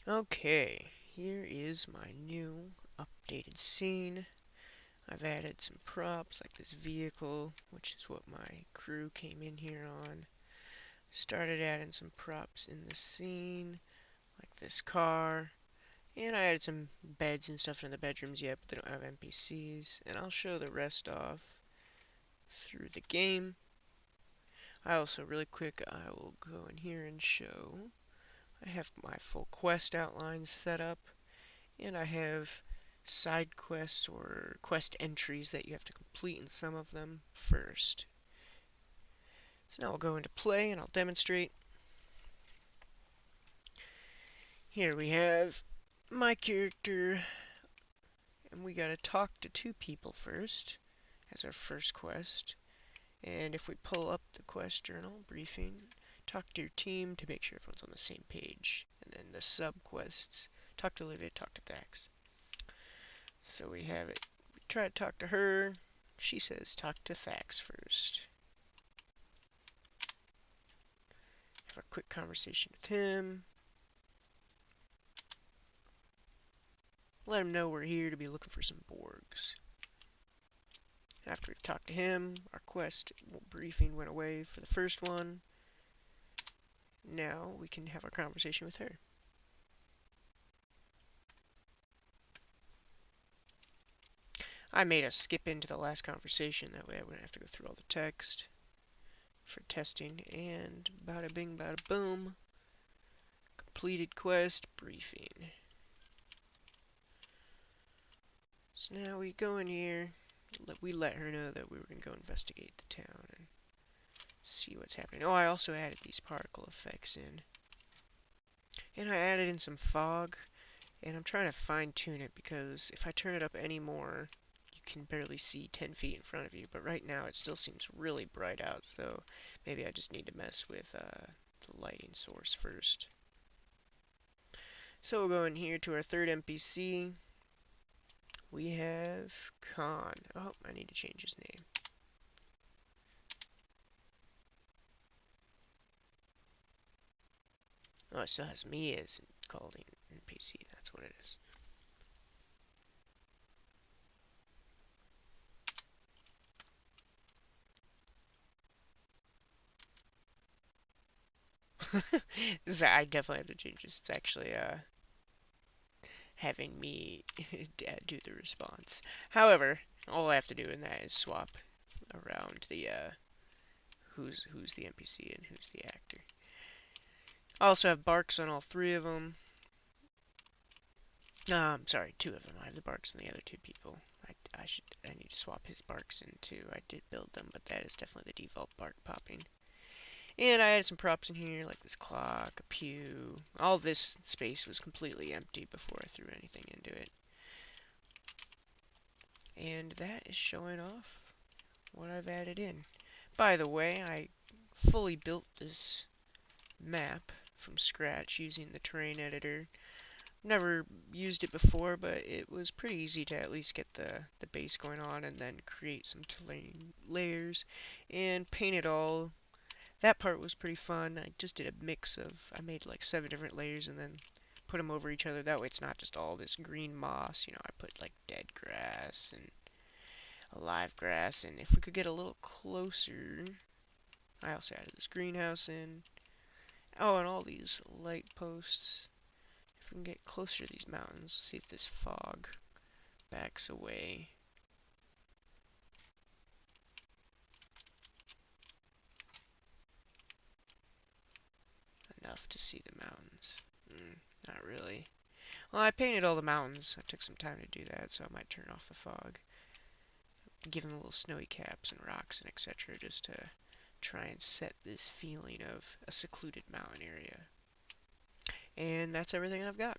Okay, here is my new updated scene. I've added some props like this vehicle, which is what my crew came in here on. Started adding some props in the scene, like this car. And I added some beds and stuff in the bedrooms yet, but they don't have NPCs. And I'll show the rest off through the game. I also, really quick, I will go in here and show. I have my full quest outline set up. And I have side quests or quest entries that you have to complete in some of them first. So now we'll go into play and I'll demonstrate. Here we have my character, and we gotta talk to two people first as our first quest. And if we pull up the quest journal briefing, talk to your team to make sure everyone's on the same page. And then the sub quests, talk to Olivia, talk to Dax. So we have it. We try to talk to her. She says talk to Thax first. Have a quick conversation with him. Let him know we're here to be looking for some Borgs. After we've talked to him, our quest briefing went away for the first one. Now we can have our conversation with her. I made us skip into the last conversation, that way I wouldn't have to go through all the text for testing. And bada bing, bada boom. Completed quest briefing. So now we go in here. We let her know that we were going to go investigate the town and see what's happening. Oh, I also added these particle effects in. And I added in some fog. And I'm trying to fine tune it because if I turn it up any more, you can barely see 10 feet in front of you. But right now it still seems really bright out, so maybe I just need to mess with the lighting source first. So we'll go in here to our third NPC. We have Khan. Oh, I need to change his name. Oh, it still has me as called NPC. That's what it is. I definitely have to change this. It's actually having me do the response. However, all I have to do in that is swap around the who's the NPC and who's the actor. I also have barks on all three of them. Sorry, two of them. I have the barks on the other two people. I need to swap his barks into. I did build them, but that is definitely the default bark popping. And I added some props in here, like this clock, a pew. All this space was completely empty before I threw anything into it. And that is showing off what I've added in. By the way, I fully built this map from scratch using the terrain editor. Never used it before, but it was pretty easy to at least get the base going on and then create some terrain layers and paint it all. That part was pretty fun. I just did a mix of, I made like 7 different layers and then put them over each other. That way it's not just all this green moss. You know, I put like dead grass and alive grass. And if we could get a little closer, I also added this greenhouse in. Oh, and all these light posts. If we can get closer to these mountains, see if this fog backs away enough to see the mountains. Not really. Well, I painted all the mountains. I took some time to do that, so I might turn off the fog. Give them little snowy caps and rocks and etc. just to try and set this feeling of a secluded mountain area. And that's everything I've got.